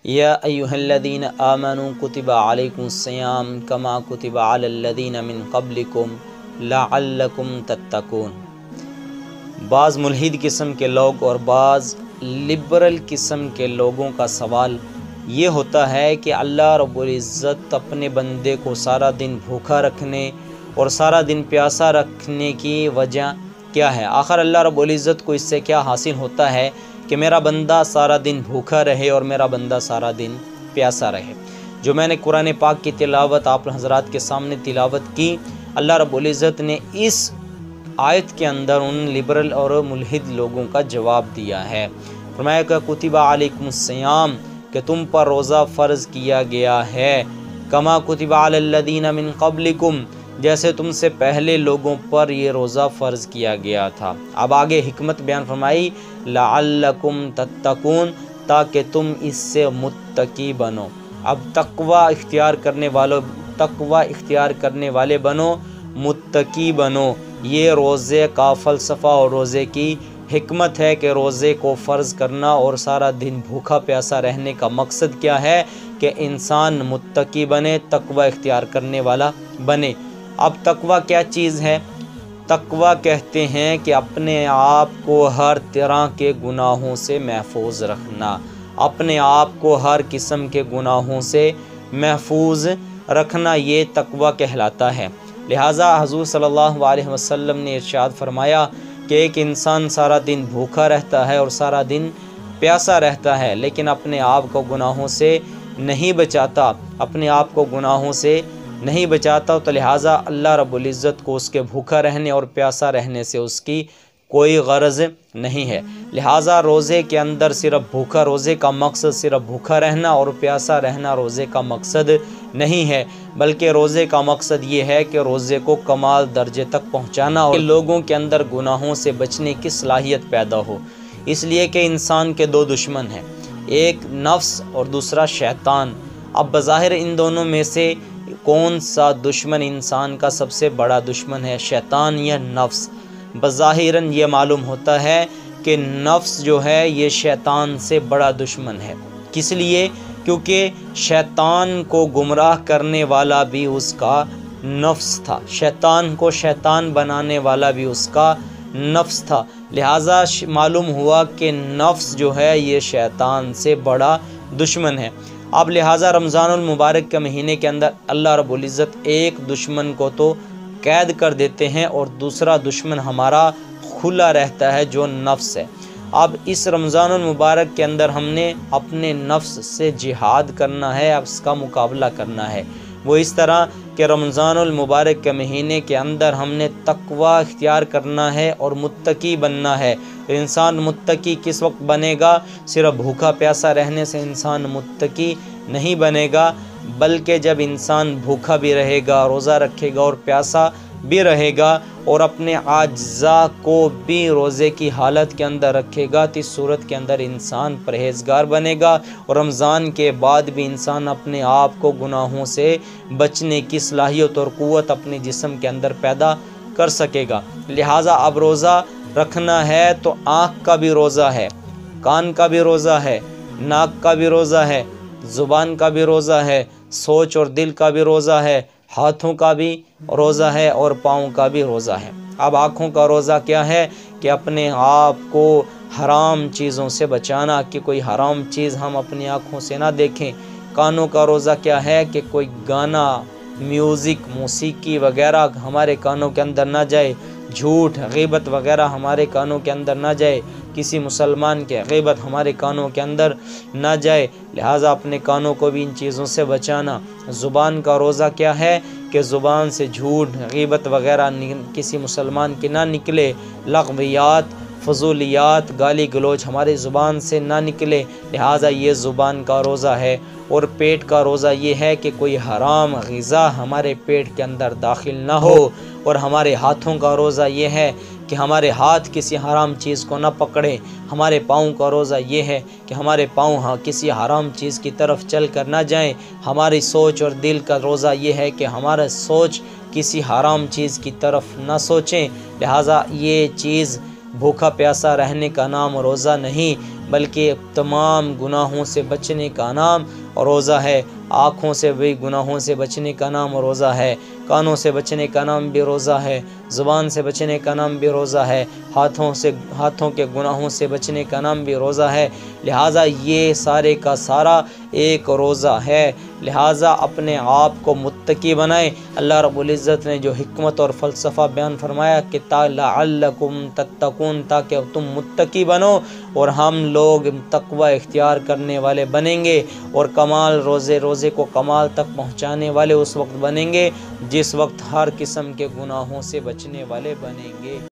یا ایھا الذین آمنوا کتب علیکم الصیام کما کتب علی الذین من قبلکم لعلکم تتقون۔ بعض ملحد قسم کے لوگ اور بعض لبرل قسم کے لوگوں کا سوال یہ ہوتا ہے کہ اللہ رب العزت اپنے بندے کو سارا دن بھوکا رکھنے اور سارا دن پیاسا رکھنے کی وجہ کیا ہے؟ آخر اللہ رب العزت کو اس سے کیا حاصل ہوتا ہے کہ میرا بندہ سارا دن بھوکا رہے اور میرا بندہ سارا دن پیاسا رہے؟ جو میں نے قرآن پاک کی تلاوت آپ حضرات کے سامنے تلاوت کی، اللہ رب العزت نے اس آیت کے اندر ان لبرل اور ملحد لوگوں کا جواب دیا ہے۔ فرمایا کہ کتب علیکم الصیام، کہ تم پر روزہ فرض کیا گیا ہے، کما کتب علی الذین من قبلکم، جیسے تم سے پہلے لوگوں پر یہ روزہ فرض کیا گیا تھا۔ اب آگے حکمت بیان فرمائی، لعلکم تتقون، تاکہ تم اس سے متقی بنو۔ اب تقوی اختیار کرنے والے بنو، متقی بنو۔ یہ روزے کا فلسفہ اور روزے کی حکمت ہے کہ روزے کو فرض کرنا اور سارا دن بھوکا پیاسا رہنے کا مقصد کیا ہے کہ انسان متقی بنے، تقوی اختیار کرنے والا بنے۔ اب تقوی کیا چیز ہے؟ تقوی کہتے ہیں کہ اپنے آپ کو ہر طرح کے گناہوں سے محفوظ رکھنا، اپنے آپ کو ہر قسم کے گناہوں سے محفوظ رکھنا، یہ تقوی کہلاتا ہے۔ لہٰذا حضور صلی اللہ علیہ وسلم نے ارشاد فرمایا کہ ایک انسان سارا دن بھوکا رہتا ہے اور سارا دن پیاسا رہتا ہے، لیکن اپنے آپ کو گناہوں سے نہیں بچاتا، اپنے آپ کو گناہوں سے نہیں بچاتا، تو لہٰذا اللہ رب العزت کو اس کے بھوکا رہنے اور پیاسا رہنے سے اس کی کوئی غرض نہیں ہے۔ لہٰذا روزے کے اندر روزے کا مقصد صرف بھوکا رہنا اور پیاسا رہنا روزے کا مقصد نہیں ہے، بلکہ روزے کا مقصد یہ ہے کہ روزے کو کمال درجے تک پہنچانا اور لوگوں کے اندر گناہوں سے بچنے کی صلاحیت پیدا ہو۔ اس لیے کہ انسان کے دو دشمن ہیں، ایک نفس اور دوسرا شیطان۔ اب بظاہر ان دونوں میں سے کون سا دشمن انسان کا سب سے بڑا دشمن ہے، شیطان یا نفس؟ بظاہراً یہ معلوم ہوتا ہے کہ نفس جو ہے یہ شیطان سے بڑا دشمن ہے۔ کس لیے؟ کیونکہ شیطان کو گمراہ کرنے والا بھی اس کا نفس تھا، شیطان کو شیطان بنانے والا بھی اس کا نفس تھا۔ لہٰذا معلوم ہوا کہ نفس جو ہے یہ شیطان سے بڑا دشمن ہے۔ اب لہٰذا رمضان المبارک کے مہینے کے اندر اللہ رب العزت ایک دشمن کو تو قید کر دیتے ہیں اور دوسرا دشمن ہمارا کھلا رہتا ہے جو نفس ہے۔ اب اس رمضان المبارک کے اندر ہم نے اپنے نفس سے جہاد کرنا ہے، اب اس کا مقابلہ کرنا ہے۔ وہ اس طرح کہ رمضان المبارک کے مہینے کے اندر ہم نے تقوی اختیار کرنا ہے اور متقی بننا ہے۔ انسان متقی کس وقت بنے گا؟ صرف بھوکا پیاسا رہنے سے انسان متقی نہیں بنے گا، بلکہ جب انسان بھوکا بھی رہے گا، روزہ رکھے گا اور پیاسا بھی رہے گا اور اپنے اعضاء کو بھی روزے کی حالت کے اندر رکھے گا، تو اس صورت کے اندر انسان پرہیزگار بنے گا اور رمضان کے بعد بھی انسان اپنے آپ کو گناہوں سے بچنے کی صلاحیت اور قوت اپنے جسم کے اندر پیدا کر سکے گا۔ لہٰذا اب روزہ رکھنا ہے تو آنکھ کا بھی روزہ ہے، کان کا بھی روزہ ہے، ناک کا بھی روزہ ہے، زبان کا بھی روزہ ہے، سوچ اور دل کا بھی روزہ ہے، ہاتھوں کا بھی روزہ ہے اور پاؤں کا بھی روزہ ہے۔ اب آنکھوں کا روزہ کیا ہے کہ اپنے آپ کو حرام چیزوں سے بچانا، کہ کوئی حرام چیز ہم اپنی آنکھوں سے نہ دیکھیں۔ کانوں کا روزہ کیا ہے کہ کوئی گانا، میوزک، موسیقی وغیرہ ہمارے کانوں کے اندر نہ جائے، جھوٹ، غیبت وغیرہ ہمارے کانوں کے اندر نہ جائے، کسی مسلمان کے غیبت ہمارے کانوں کے اندر نہ جائے، لہٰذا اپنے کانوں کو بھی ان چیزوں سے بچانا۔ زبان کا روزہ کیا ہے کہ زبان سے جھوٹ، غیبت وغیرہ کسی مسلمان کی نہ نکلے، لغویات، فضولیات، گالی گلوچ ہماری زبان سے نہ نکلے، لہٰذا یہ زبان کا روزہ ہے۔ اور پیٹ کا روزہ یہ ہے کہ کوئی حرام غذا ہمارے پیٹ کے اندر داخل نہ ہو۔ اور ہمارے ہاتھوں کا روزہ یہ ہے کہ ہمارے ہاتھ کسی حرام چیز کو نہ پکڑے۔ ہمارے پاؤں کا روزہ یہ ہے کہ ہمارے پاؤں کسی حرام چیز کی طرف چل کر نہ جائیں۔ ہماری سوچ اور دل کا روزہ یہ ہے کہ ہمارا سوچ کسی حرام چیز کی طرف نہ سوچیں، لہٰذا یہ چیز بھوکا پیاسا رہنے کا نام روزہ نہیں، بلکہ تمام گناہوں سے بچنے کا نام روزہ ہے۔ آنکھوں سے بھی گناہوں سے بچنے کا نام روزہ ہے، کانوں سے بچنے کا نام بھی روزہ ہے، زبان سے بچنے کا نام بھی روزہ ہے، ہاتھوں کے گناہوں سے بچنے کا نام بھی روزہ ہے۔ لہٰذا یہ سارے کا سارا ایک روزہ ہے، لہٰذا اپنے آپ کو متقی بنائیں۔ اللہ رب العزت نے جو حکمت اور فلسفہ بیان فرمایا کہ لعلکم تتقون، تاکہ تم متقی بنو اور ہم لوگ تقوی اختیار کرنے والے بنیں گے، اور کمال روزے کو کمال تک پہنچانے والے اس وقت بنیں گے جس وقت ہر قسم کے گناہوں سے بچنے والے بنیں گے۔